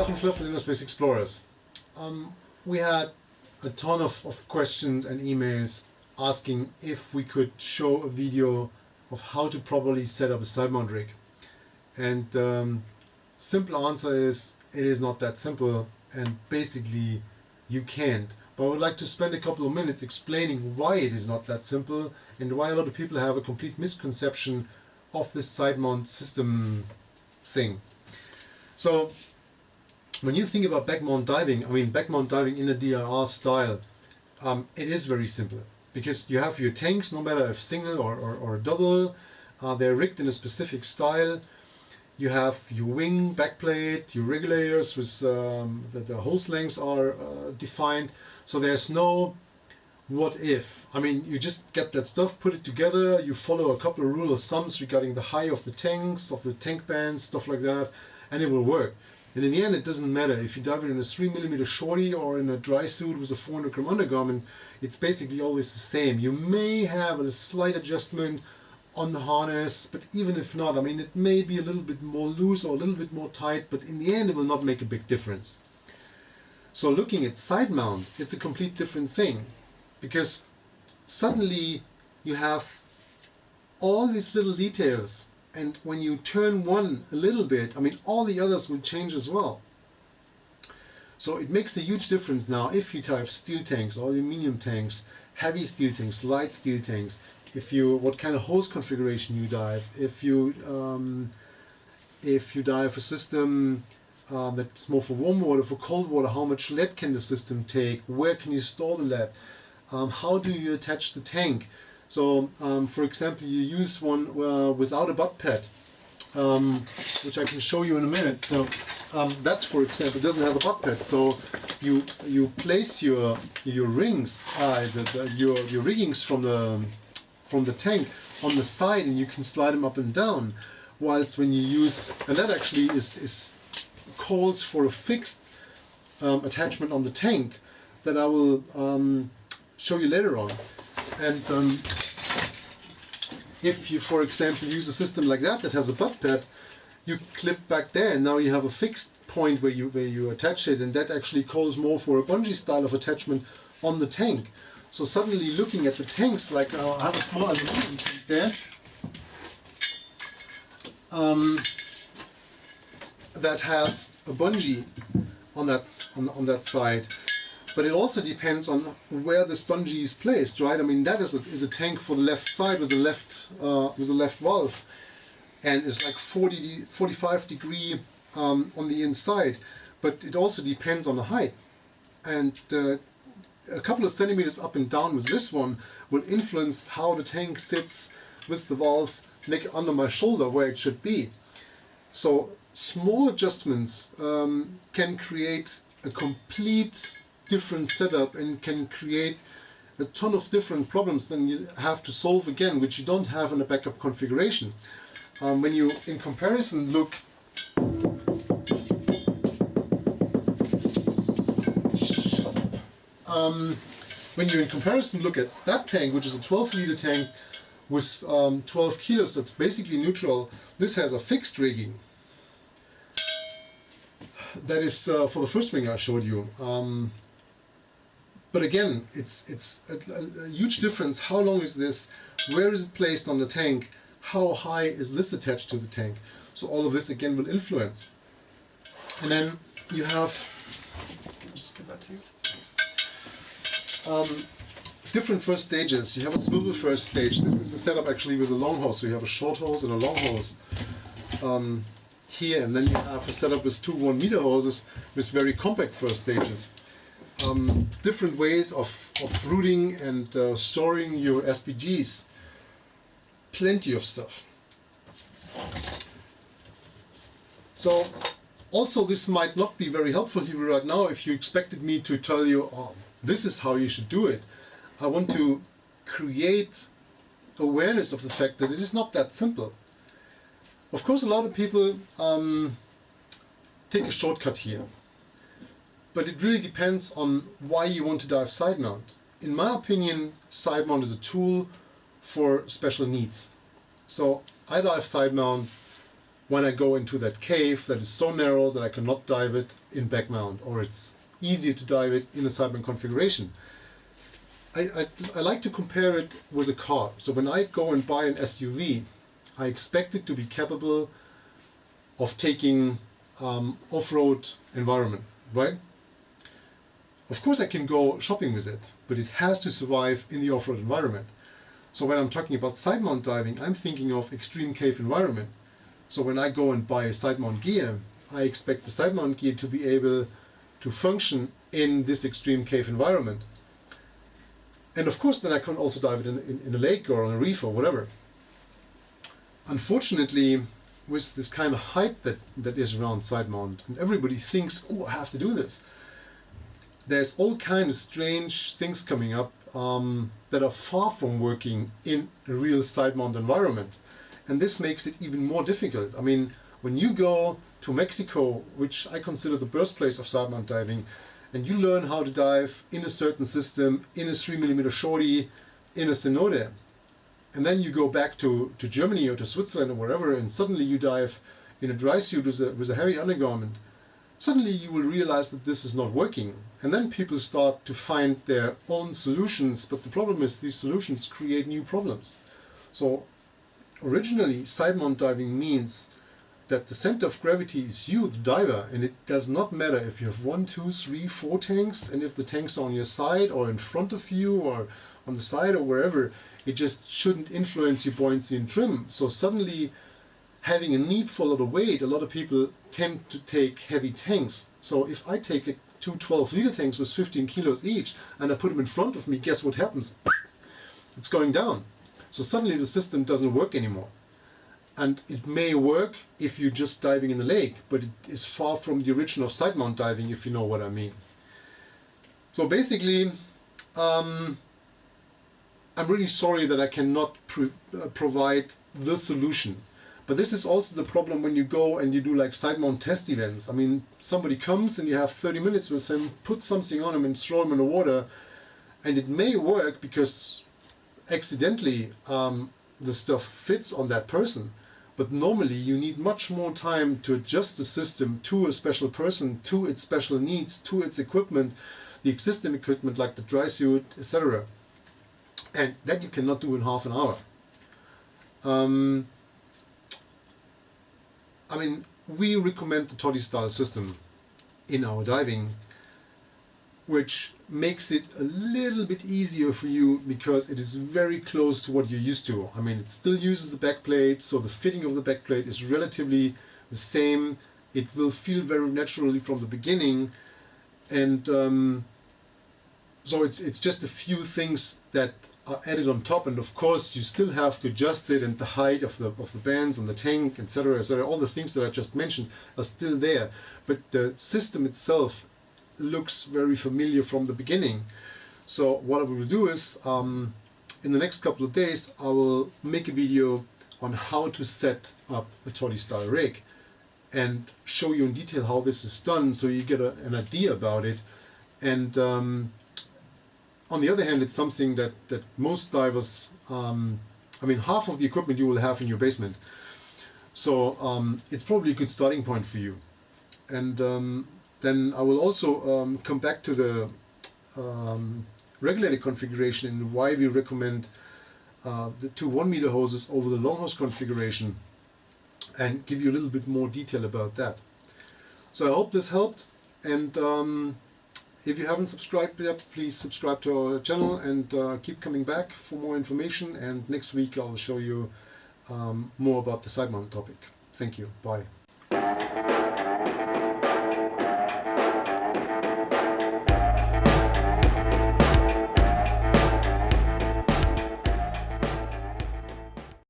Joachim Schlöff from InnerSpace Explorers. We had a ton of questions and emails asking if we could show a video of how to properly set up a side mount rig. And simple answer is, it is not that simple, and basically you can't. But I would like to spend a couple of minutes explaining why it is not that simple and why a lot of people have a complete misconception of this side mount system thing. So when you think about back mount diving, back mount diving in a DIR style, it is very simple, because you have your tanks, no matter if single or double, they're rigged in a specific style. You have your wing, backplate, your regulators with the hose lengths are defined. So there's no what if. You just get that stuff, put it together, you follow a couple of rule of thumbs regarding the height of the tanks, of the tank bands, stuff like that, and it will work. And in the end, it doesn't matter if you dive it in a 3mm shorty or in a dry suit with a 400 gram undergarment. It's basically always the same. You may have a slight adjustment on the harness, but even if not, it may be a little bit more loose or a little bit more tight, but in the end it will not make a big difference. So looking at side mount, it's a complete different thing, because suddenly you have all these little details, and when you turn one a little bit, all the others will change as well. So it makes a huge difference now if you dive steel tanks or aluminum tanks, heavy steel tanks, light steel tanks, what kind of hose configuration you dive, if you dive a system that's more for warm water, for cold water, how much lead can the system take, where can you store the lead, how do you attach the tank. So for example, you use one without a butt pad, which I can show you in a minute. So that's, for example, doesn't have a butt pad. So you place your rings, your riggings from the tank on the side, and you can slide them up and down. Whilst when you use, and that actually is calls for a fixed attachment on the tank that I will show you later on. And if you, for example, use a system like that has a butt pad, you clip back there, and now you have a fixed point where you attach it, and that actually calls more for a bungee style of attachment on the tank. So suddenly looking at the tanks, like I have a small aluminum tank there, that has a bungee on that side. But it also depends on where this bungee is placed, right? That is a tank for the left side with a left valve, and it's like 45 degree on the inside. But it also depends on the height, and a couple of centimeters up and down with this one will influence how the tank sits with the valve under my shoulder where it should be. So small adjustments can create a complete different setup and can create a ton of different problems than you have to solve again, which you don't have in a backup configuration. When you in comparison look at that tank, which is a 12-liter tank with 12 kilos, that's basically neutral. This has a fixed rigging. That is for the first wing I showed you. But again, it's a huge difference. How long is this? Where is it placed on the tank? How high is this attached to the tank? So all of this again will influence. And then you have, I'll just give that to you. Different first stages. You have a swivel first stage. This is a setup actually with a long hose. So you have a short hose and a long hose here, and then you have a setup with two 1 meter hoses with very compact first stages. Different ways of routing and storing your SPGs. Plenty of stuff. So also this might not be very helpful here right now if you expected me to tell you, oh, this is how you should do it. I want to create awareness of the fact that it is not that simple. Of course, a lot of people take a shortcut here. But it really depends on why you want to dive side mount. In my opinion, side mount is a tool for special needs. So I dive side mount when I go into that cave that is so narrow that I cannot dive it in back mount, or it's easier to dive it in a side mount configuration. I like to compare it with a car. So when I go and buy an SUV, I expect it to be capable of taking off-road environment, right? Of course I can go shopping with it, but it has to survive in the off-road environment. So when I'm talking about side mount diving, I'm thinking of extreme cave environment. So when I go and buy a side mount gear, I expect the side mount gear to be able to function in this extreme cave environment. And of course then I can also dive it in a lake or on a reef or whatever. Unfortunately, with this kind of hype that is around side mount, and everybody thinks, oh, I have to do this, there's all kind of strange things coming up that are far from working in a real side mount environment. And this makes it even more difficult. I mean, when you go to Mexico, which I consider the birthplace of side mount diving, and you learn how to dive in a certain system, in a 3mm shorty, in a cenote, and then you go back to Germany or to Switzerland or wherever, and suddenly you dive in a dry suit with a heavy undergarment, suddenly you will realize that this is not working. And then people start to find their own solutions, but the problem is these solutions create new problems. So originally, side mount diving means that the center of gravity is you, the diver, and it does not matter if you have 1, 2, 3, 4 tanks, and if the tanks are on your side or in front of you or on the side or wherever, it just shouldn't influence your buoyancy and trim. So suddenly, having a need for a lot of weight, a lot of people tend to take heavy tanks. So if I take two 12-liter tanks with 15 kilos each and I put them in front of me, guess what happens? It's going down. So suddenly the system doesn't work anymore. And it may work if you're just diving in the lake, but it is far from the origin of side mount diving, if you know what I mean. So basically, I'm really sorry that I cannot provide the solution. But this is also the problem when you go and you do like side mount test events. I mean, somebody comes and you have 30 minutes with him, put something on him and throw him in the water, and it may work because accidentally the stuff fits on that person. But normally you need much more time to adjust the system to a special person, to its special needs, to its equipment, the existing equipment like the dry suit, etc. And that you cannot do in half an hour. I mean, we recommend the toddy style system in our diving, which makes it a little bit easier for you because it is very close to what you're used to. I mean, it still uses the back plate, so the fitting of the back plate is relatively the same. It will feel very naturally from the beginning, and so it's just a few things that are added on top, and of course you still have to adjust it, and the height of the bands on the tank, etc., etc. All the things that I just mentioned are still there, but the system itself looks very familiar from the beginning. So what I will do is in the next couple of days I will make a video on how to set up a toddy style rig and show you in detail how this is done, so you get an idea about it. And on the other hand, it's something that most divers, I mean, half of the equipment you will have in your basement, so it's probably a good starting point for you. And then I will also come back to the regulator configuration and why we recommend the 2 1-meter hoses over the long hose configuration, and give you a little bit more detail about that. So I hope this helped, and if you haven't subscribed yet, please subscribe to our channel and keep coming back for more information. And next week I'll show you more about the side mount topic. Thank you. Bye.